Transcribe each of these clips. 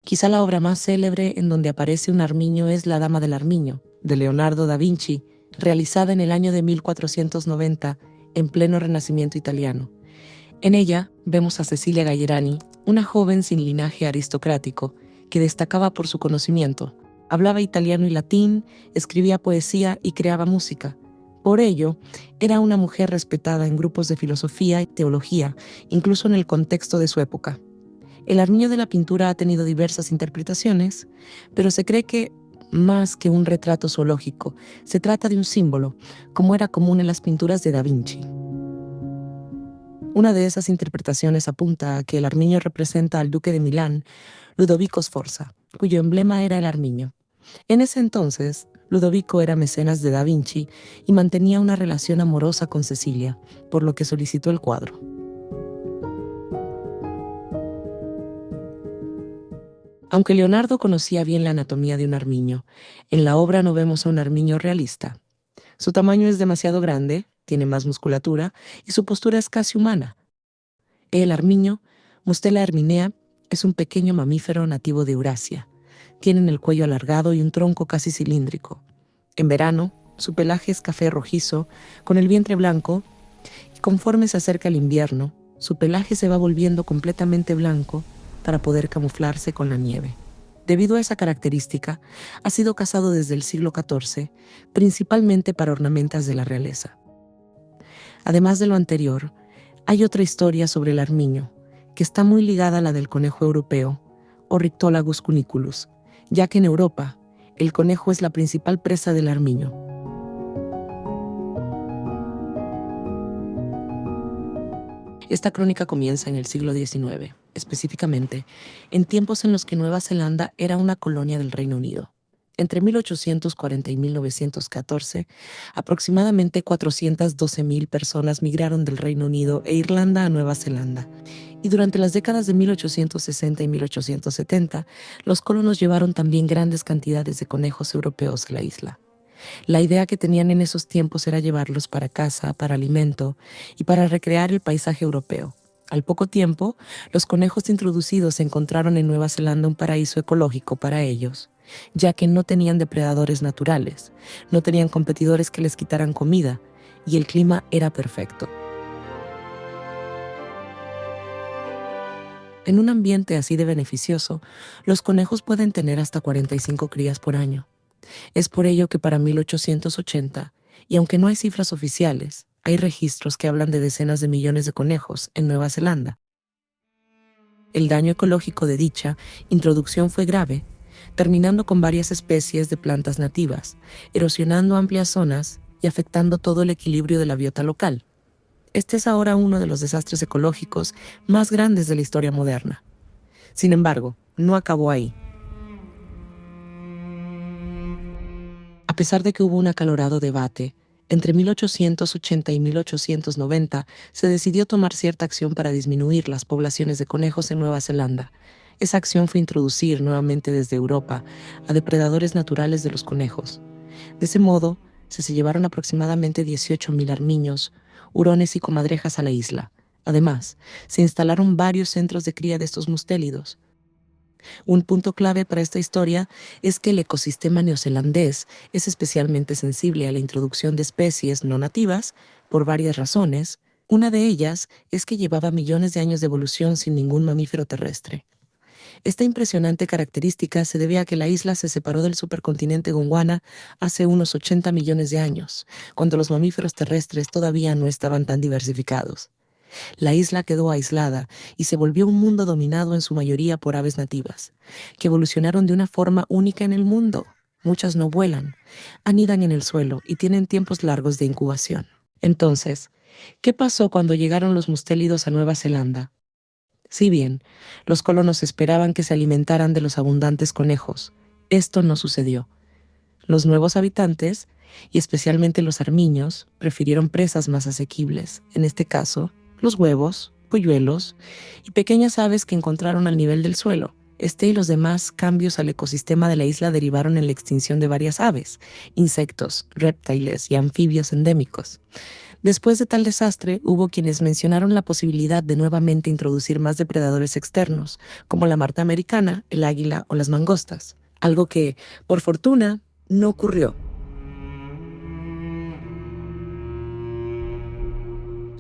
Quizá la obra más célebre en donde aparece un armiño es La Dama del Armiño, de Leonardo da Vinci, realizada en el año de 1490, en pleno Renacimiento italiano. En ella vemos a Cecilia Gallerani, una joven sin linaje aristocrático, que destacaba por su conocimiento. Hablaba italiano y latín, escribía poesía y creaba música. Por ello, era una mujer respetada en grupos de filosofía y teología, incluso en el contexto de su época. El armiño de la pintura ha tenido diversas interpretaciones, pero se cree que, más que un retrato zoológico, se trata de un símbolo, como era común en las pinturas de Da Vinci. Una de esas interpretaciones apunta a que el armiño representa al duque de Milán, Ludovico Sforza, cuyo emblema era el armiño. En ese entonces, Ludovico era mecenas de Da Vinci y mantenía una relación amorosa con Cecilia, por lo que solicitó el cuadro. Aunque Leonardo conocía bien la anatomía de un armiño, en la obra no vemos a un armiño realista. Su tamaño es demasiado grande, tiene más musculatura y su postura es casi humana. El armiño, Mustela herminea, es un pequeño mamífero nativo de Eurasia. Tienen el cuello alargado y un tronco casi cilíndrico. En verano, su pelaje es café rojizo, con el vientre blanco, y conforme se acerca el invierno, su pelaje se va volviendo completamente blanco para poder camuflarse con la nieve. Debido a esa característica, ha sido cazado desde el siglo XIV, principalmente para ornamentas de la realeza. Además de lo anterior, hay otra historia sobre el armiño, que está muy ligada a la del conejo europeo, Ornitholagus cuniculus, ya que en Europa, el conejo es la principal presa del armiño. Esta crónica comienza en el siglo XIX, específicamente en tiempos en los que Nueva Zelanda era una colonia del Reino Unido. Entre 1840 y 1914, aproximadamente 412,000 personas migraron del Reino Unido e Irlanda a Nueva Zelanda. Y durante las décadas de 1860 y 1870, los colonos llevaron también grandes cantidades de conejos europeos a la isla. La idea que tenían en esos tiempos era llevarlos para caza, para alimento y para recrear el paisaje europeo. Al poco tiempo, los conejos introducidos encontraron en Nueva Zelanda un paraíso ecológico para ellos, ya que no tenían depredadores naturales, no tenían competidores que les quitaran comida y el clima era perfecto. En un ambiente así de beneficioso, los conejos pueden tener hasta 45 crías por año. Es por ello que para 1880, y aunque no hay cifras oficiales, hay registros que hablan de decenas de millones de conejos en Nueva Zelanda. El daño ecológico de dicha introducción fue grave, terminando con varias especies de plantas nativas, erosionando amplias zonas y afectando todo el equilibrio de la biota local. Este es ahora uno de los desastres ecológicos más grandes de la historia moderna. Sin embargo, no acabó ahí. A pesar de que hubo un acalorado debate, entre 1880 y 1890 se decidió tomar cierta acción para disminuir las poblaciones de conejos en Nueva Zelanda. Esa acción fue introducir nuevamente desde Europa a depredadores naturales de los conejos. De ese modo, se llevaron aproximadamente 18,000 armiños, hurones y comadrejas a la isla. Además, se instalaron varios centros de cría de estos mustélidos. Un punto clave para esta historia es que el ecosistema neozelandés es especialmente sensible a la introducción de especies no nativas por varias razones. Una de ellas es que llevaba millones de años de evolución sin ningún mamífero terrestre. Esta impresionante característica se debe a que la isla se separó del supercontinente Gondwana hace unos 80 millones de años, cuando los mamíferos terrestres todavía no estaban tan diversificados. La isla quedó aislada y se volvió un mundo dominado en su mayoría por aves nativas, que evolucionaron de una forma única en el mundo. Muchas no vuelan, anidan en el suelo y tienen tiempos largos de incubación. Entonces, ¿qué pasó cuando llegaron los mustélidos a Nueva Zelanda? Si bien los colonos esperaban que se alimentaran de los abundantes conejos, esto no sucedió. Los nuevos habitantes, y especialmente los armiños, prefirieron presas más asequibles, en este caso, los huevos, polluelos y pequeñas aves que encontraron al nivel del suelo. Este y los demás cambios al ecosistema de la isla derivaron en la extinción de varias aves, insectos, reptiles y anfibios endémicos. Después de tal desastre, hubo quienes mencionaron la posibilidad de nuevamente introducir más depredadores externos, como la marta americana, el águila o las mangostas, algo que, por fortuna, no ocurrió.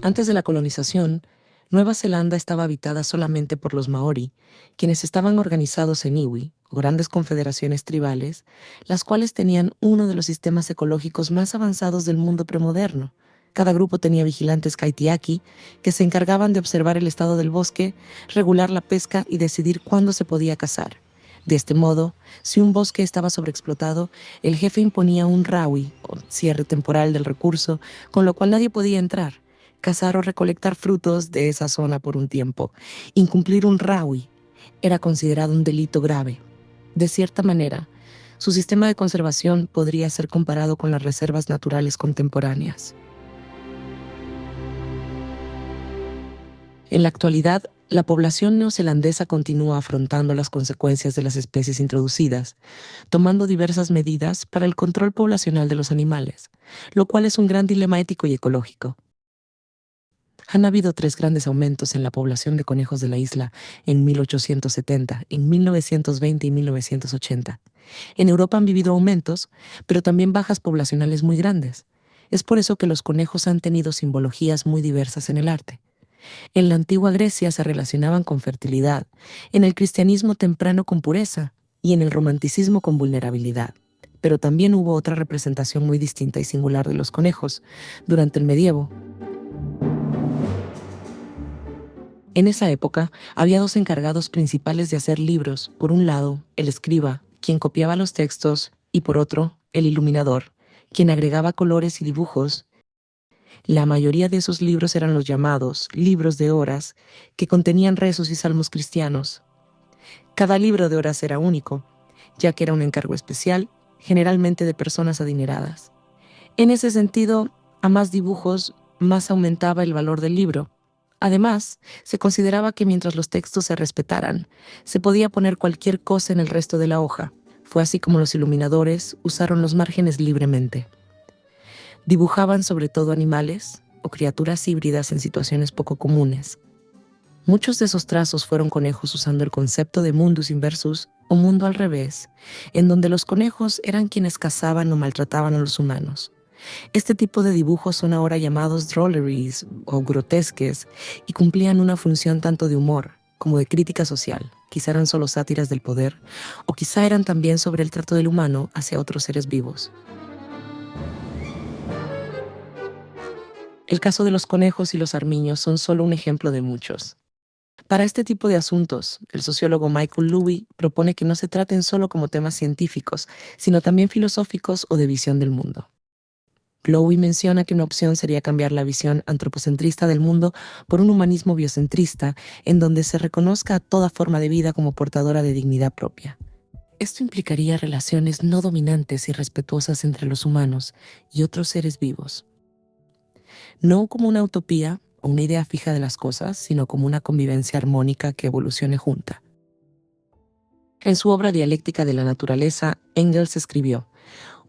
Antes de la colonización, Nueva Zelanda estaba habitada solamente por los maori, quienes estaban organizados en iwi, o grandes confederaciones tribales, las cuales tenían uno de los sistemas ecológicos más avanzados del mundo premoderno. Cada grupo tenía vigilantes kaitiaki que se encargaban de observar el estado del bosque, regular la pesca y decidir cuándo se podía cazar. De este modo, si un bosque estaba sobreexplotado, el jefe imponía un rawi, o cierre temporal del recurso, con lo cual nadie podía entrar, cazar o recolectar frutos de esa zona por un tiempo. Incumplir un rawi era considerado un delito grave. De cierta manera, su sistema de conservación podría ser comparado con las reservas naturales contemporáneas. En la actualidad, la población neozelandesa continúa afrontando las consecuencias de las especies introducidas, tomando diversas medidas para el control poblacional de los animales, lo cual es un gran dilema ético y ecológico. Han habido 3 grandes aumentos en la población de conejos de la isla en 1870, en 1920 y 1980. En Europa han vivido aumentos, pero también bajas poblacionales muy grandes. Es por eso que los conejos han tenido simbologías muy diversas en el arte. En la antigua Grecia se relacionaban con fertilidad, en el cristianismo temprano con pureza y en el romanticismo con vulnerabilidad. Pero también hubo otra representación muy distinta y singular de los conejos durante el medievo. En esa época había 2 encargados principales de hacer libros. Por un lado, el escriba, quien copiaba los textos, y por otro, el iluminador, quien agregaba colores y dibujos. La mayoría de esos libros eran los llamados libros de horas, que contenían rezos y salmos cristianos. Cada libro de horas era único, ya que era un encargo especial, generalmente de personas adineradas. En ese sentido, a más dibujos, más aumentaba el valor del libro. Además, se consideraba que mientras los textos se respetaran, se podía poner cualquier cosa en el resto de la hoja. Fue así como los iluminadores usaron los márgenes libremente. Dibujaban sobre todo animales o criaturas híbridas en situaciones poco comunes. Muchos de esos trazos fueron conejos usando el concepto de mundus inversus o mundo al revés, en donde los conejos eran quienes cazaban o maltrataban a los humanos. Este tipo de dibujos son ahora llamados drolleries o grotesques y cumplían una función tanto de humor como de crítica social. Quizá eran solo sátiras del poder o quizá eran también sobre el trato del humano hacia otros seres vivos. El caso de los conejos y los armiños son solo un ejemplo de muchos. Para este tipo de asuntos, el sociólogo Michael Lowy propone que no se traten solo como temas científicos, sino también filosóficos o de visión del mundo. Lowy menciona que una opción sería cambiar la visión antropocentrista del mundo por un humanismo biocentrista, en donde se reconozca a toda forma de vida como portadora de dignidad propia. Esto implicaría relaciones no dominantes y respetuosas entre los humanos y otros seres vivos. No como una utopía o una idea fija de las cosas, sino como una convivencia armónica que evolucione junta. En su obra Dialéctica de la Naturaleza, Engels escribió: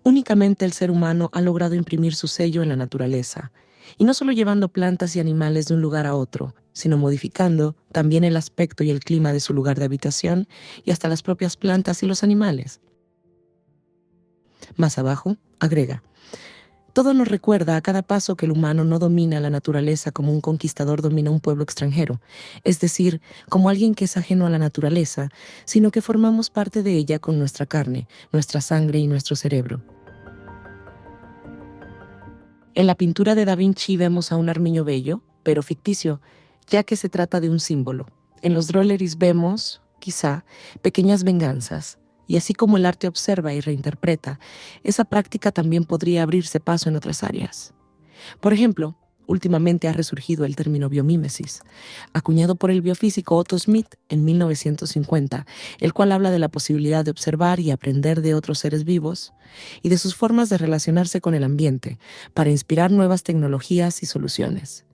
únicamente el ser humano ha logrado imprimir su sello en la naturaleza, y no solo llevando plantas y animales de un lugar a otro, sino modificando también el aspecto y el clima de su lugar de habitación y hasta las propias plantas y los animales. Más abajo, agrega: todo nos recuerda a cada paso que el humano no domina la naturaleza como un conquistador domina un pueblo extranjero, es decir, como alguien que es ajeno a la naturaleza, sino que formamos parte de ella con nuestra carne, nuestra sangre y nuestro cerebro. En la pintura de Da Vinci vemos a un armiño bello, pero ficticio, ya que se trata de un símbolo. En los drolleries vemos, quizá, pequeñas venganzas. Y así como el arte observa y reinterpreta, esa práctica también podría abrirse paso en otras áreas. Por ejemplo, últimamente ha resurgido el término biomímesis, acuñado por el biofísico Otto Schmidt en 1950, el cual habla de la posibilidad de observar y aprender de otros seres vivos y de sus formas de relacionarse con el ambiente para inspirar nuevas tecnologías y soluciones.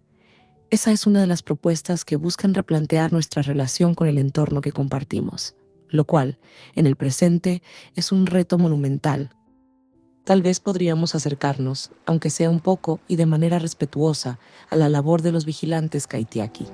Esa es una de las propuestas que buscan replantear nuestra relación con el entorno que compartimos. lo cual, en el presente, es un reto monumental. Tal vez podríamos acercarnos, aunque sea un poco y de manera respetuosa, a la labor de los vigilantes Kaitiaki.